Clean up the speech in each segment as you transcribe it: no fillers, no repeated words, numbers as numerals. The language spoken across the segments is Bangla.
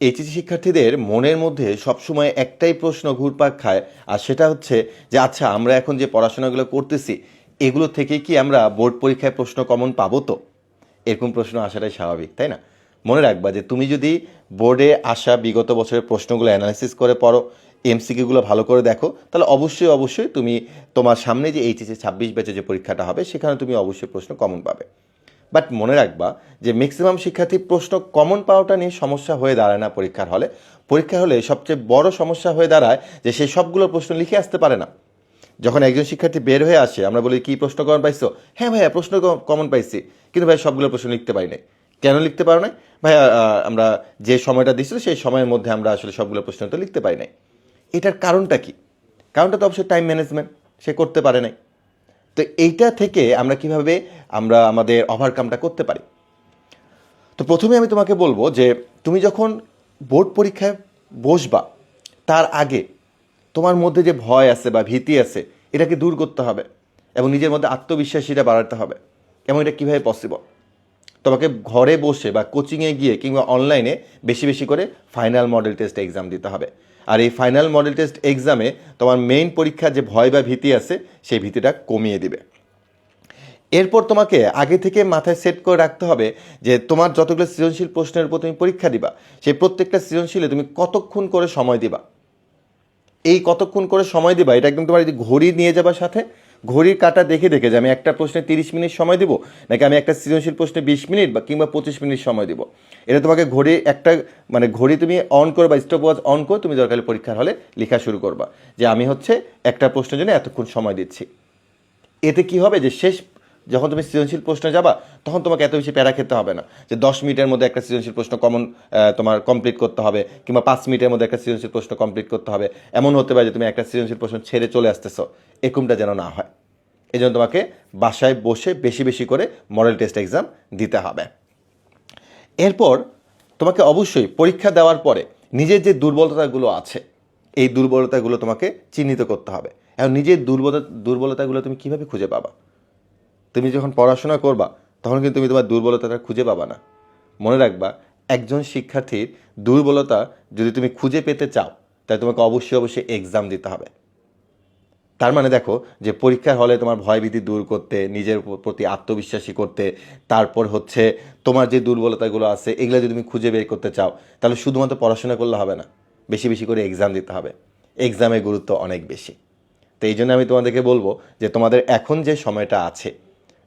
এইচএসসি শিক্ষার্থীদের মনের মধ্যে সবসময় একটাই প্রশ্ন ঘুরপাক খায়, আর সেটা হচ্ছে যে আচ্ছা আমরা এখন যে পড়াশোনাগুলো করতেছি এগুলো থেকে কি আমরা বোর্ড পরীক্ষায় প্রশ্ন কমন পাবো? তো এরকম প্রশ্ন আসাটাই স্বাভাবিক, তাই না? মনে রাখবা যে তুমি যদি বোর্ডে আসা বিগত বছরের প্রশ্নগুলো অ্যানালাইসিস করে পড়ো, এমসিকিউগুলো ভালো করে দেখো, তাহলে অবশ্যই অবশ্যই তুমি তোমার সামনে যে এইচএসসি 26 ব্যাচে যে পরীক্ষাটা হবে সেখানে তুমি অবশ্যই প্রশ্ন কমন পাবে। বাট মনে রাখবা যে ম্যাক্সিমাম শিক্ষার্থী প্রশ্ন কমন পাওয়াটা নিয়ে সমস্যা হয়ে দাঁড়ায় না পরীক্ষার হলে সবচেয়ে বড় সমস্যা হয়ে দাঁড়ায় যে সে সবগুলো প্রশ্ন লিখে আসতে পারে না। যখন একজন শিক্ষার্থী বের হয়ে আসে আমরা বলি কি প্রশ্ন কমন পাইছো? হ্যাঁ ভাইয়া প্রশ্ন কমন পাইছি, কিন্তু ভাই সবগুলো প্রশ্ন লিখতে পারি নাই। কেন লিখতে পারো নাই? ভাইয়া আমরা যে সময়টা দিচ্ছিল সেই সময়ের মধ্যে আমরা আসলে সবগুলো প্রশ্ন তো লিখতে পারি নাই। এটার কারণটা কি? কারণটা তো অবশ্যই টাইম ম্যানেজমেন্ট, সে করতে পারে নাই। তো এইটা থেকে আমরা কিভাবে আমরা আমাদের ওভারকামটা করতে পারি? তো প্রথমে আমি তোমাকে বলবো যে তুমি যখন বোর্ড পরীক্ষায় বসবা তার আগে তোমার মধ্যে যে ভয় আছে বা ভীতি আছে এটাকে দূর করতে হবে এবং নিজের মধ্যে আত্মবিশ্বাসীটা বাড়াতে হবে। এবং এটা কীভাবে পসিবল? তোমাকে ঘরে বসে বা কোচিংয়ে গিয়ে কিংবা অনলাইনে বেশি বেশি করে ফাইনাল মডেল টেস্ট এক্সাম দিতে হবে। আর এই ফাইনাল মডেল টেস্ট এক্সামে তোমার মেইন পরীক্ষার যে ভয় বা ভীতি আছে সেই ভীতিটা কমিয়ে দিবে। এরপর তোমাকে আগে থেকে মাথায় সেট করে রাখতে হবে যে তোমার যতগুলো সৃজনশীল প্রশ্নের উপর তুমি পরীক্ষা দিবা সেই প্রত্যেকটা সৃজনশীলে তুমি কতক্ষণ করে সময় দিবা। এই কতক্ষণ করে সময় দিবা এটা একদম তোমার ঘড়ি নিয়ে যাবার সাথে ঘড়ির কাঁটা দেখে দেখে যে আমি একটা প্রশ্নে 30 মিনিট সময় দিব নাকি আমি একটা সৃজনশীল প্রশ্নে 20 মিনিট বা কিংবা 25 মিনিট সময় দিব। এটা তোমাকে ঘড়ি একটা ঘড়ি তুমি অন করো বা স্টপ ওয়াচ অন করে তুমি দরকার পরীক্ষার হলে লেখা শুরু করবা যে আমি হচ্ছে একটা প্রশ্নের জন্য এতক্ষণ সময় দিচ্ছি। এতে কি হবে যে শেষ যখন তুমি সৃজনশীল প্রশ্নে যাবা তখন তোমাকে এত বেশি প্যারা খেতে হবে না যে 10 মিনিটের মধ্যে একটা সৃজনশীল প্রশ্ন তোমার কমপ্লিট করতে হবে কিংবা 5 মিনিটের মধ্যে একটা সৃজনশীল প্রশ্ন কমপ্লিট করতে হবে। এমন হতে পারে যে তুমি একটা সৃজনশীল প্রশ্ন ছেড়ে চলে আসতেছো, এরকমটা যেন না হয়। এই জন্য তোমাকে বাসায় বসে বেশি বেশি করে মডেল টেস্ট এক্সাম দিতে হবে। এরপর তোমাকে অবশ্যই পরীক্ষা দেওয়ার পরে নিজের যে দুর্বলতাগুলো আছে এই দুর্বলতাগুলো তোমাকে চিহ্নিত করতে হবে। এখন নিজের দুর্বলতাগুলো তুমি কিভাবে খুঁজে পাবা? তুমি যখন পড়াশোনা করবা তখন কিন্তু তুমি তোমার দুর্বলতাটা খুঁজে পাবা না। মনে রাখবা একজন শিক্ষার্থীর দুর্বলতা যদি তুমি খুঁজে পেতে চাও তাহলে তোমাকে অবশ্যই অবশ্যই এক্সাম দিতে হবে। তার মানে দেখো যে পরীক্ষার হলে তোমার ভয়ভীতি দূর করতে, নিজের প্রতি আত্মবিশ্বাসী করতে, তারপর হচ্ছে তোমার যে দুর্বলতাগুলো আছে এগুলো যদি তুমি খুঁজে বের করতে চাও তাহলে শুধুমাত্র পড়াশোনা করলে হবে না, বেশি বেশি করে এক্সাম দিতে হবে। এক্সামের গুরুত্ব অনেক বেশি। তো এই জন্য আমি তোমাদেরকে বলবো যে তোমাদের এখন যে সময়টা আছে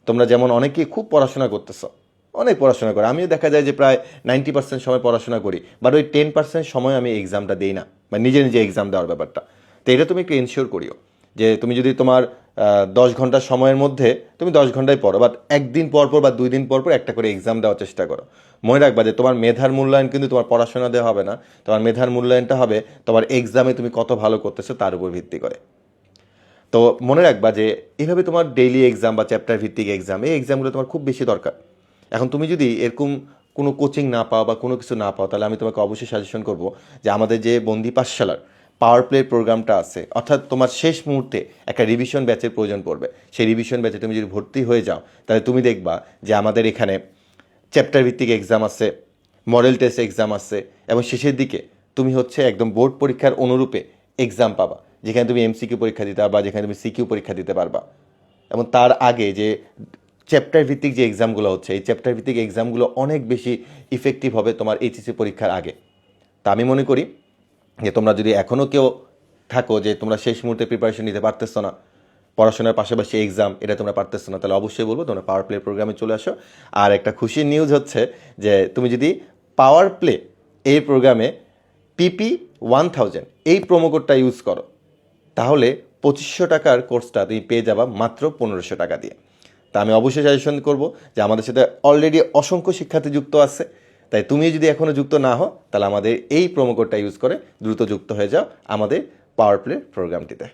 তোমরা যেমন অনেকেই খুব পড়াশোনা করতেছো, অনেক পড়াশোনা করো, আমিও দেখা যায় যে প্রায় 90% সময় পড়াশোনা করি, বাট ওই 10% সময় আমি এক্সামটা দিই না বা নিজে নিজে এক্সাম দেওয়ার ব্যাপারটা। তো এটা তুমি একটু এনশিওর করিও যে তুমি যদি তোমার 10 ঘন্টা সময়ের মধ্যে তুমি 10 ঘন্টায় পড়ো, বাট একদিন পর পর বা 2 দিন পর পর একটা করে এক্সাম দেওয়ার চেষ্টা করো। মনে রাখবা যে তোমার মেধার মূল্যায়ন কিন্তু তোমার পড়াশোনা দেওয়া হবে না, তোমার মেধার মূল্যায়নটা হবে তোমার এক্সামে তুমি কত ভালো করতেছো তার উপর ভিত্তি করে। তো মনে রাখবা যে এভাবে তোমার ডেইলি এক্সাম বা চ্যাপ্টার ভিত্তিক এক্সাম এই এক্সামগুলো তোমার খুব বেশি দরকার। এখন তুমি যদি এরকম কোনো কোচিং না পাও বা কোনো কিছু না পাও তাহলে আমি তোমাকে অবশ্যই সাজেশন করব যে আমাদের যে বন্দি পাঠশালার পাওয়ার প্লে প্রোগ্রামটা আছে, অর্থাৎ তোমার শেষ মুহূর্তে একটা রিভিশন ব্যাচের প্রয়োজন পড়বে। সেই রিভিশন ব্যাচে তুমি যদি ভর্তি হয়ে যাও তাহলে তুমি দেখবা যে আমাদের এখানে চ্যাপ্টার ভিত্তিক এক্সাম আছে, মডেল টেস্ট এক্সাম আছে এবং শেষের দিকে তুমি হচ্ছে একদম বোর্ড পরীক্ষার অনুরূপে এক্সাম পাবা যেখানে তুমি এমসিকিউ পরীক্ষা দিতে পারবা, যেখানে তুমি সিকিউ পরীক্ষা দিতে পারবা। এবং তার আগে যে চ্যাপ্টার ভিত্তিক যে এক্সামগুলো হচ্ছে এই চ্যাপ্টার ভিত্তিক এক্সামগুলো অনেক বেশি ইফেক্টিভ হবে তোমার এইচএসসি পরীক্ষার আগে। তা আমি মনে করি যে তোমরা যদি এখনও কেউ থাকো যে তোমরা শেষ মুহূর্তে প্রিপারেশন নিতে পারতেছো না, পড়াশোনার পাশাপাশি এক্সাম এটা তোমরা পারতেছো না, তাহলে অবশ্যই বলবো তোমরা পাওয়ার প্লে প্রোগ্রামে চলে আসো। আর একটা খুশির নিউজ হচ্ছে যে তুমি যদি পাওয়ার প্লে এই প্রোগ্রামে PP1000 এই প্রোমো কোডটা ইউজ করো তাহলে 2500 টাকার কোর্সটা তুমি পেয়ে যাবা মাত্র 1500 টাকা দিয়ে। তা আমি অবশ্যই সাজেশন করবো যে আমাদের সাথে অলরেডি অসংখ্য শিক্ষার্থী যুক্ত আছে, তাই তুমি যদি এখনও যুক্ত না হও তাহলে আমাদের এই প্রোমো কোডটা ইউজ করে দ্রুত যুক্ত হয়ে যাও আমাদের পাওয়ার প্লে প্রোগ্রামটিতে।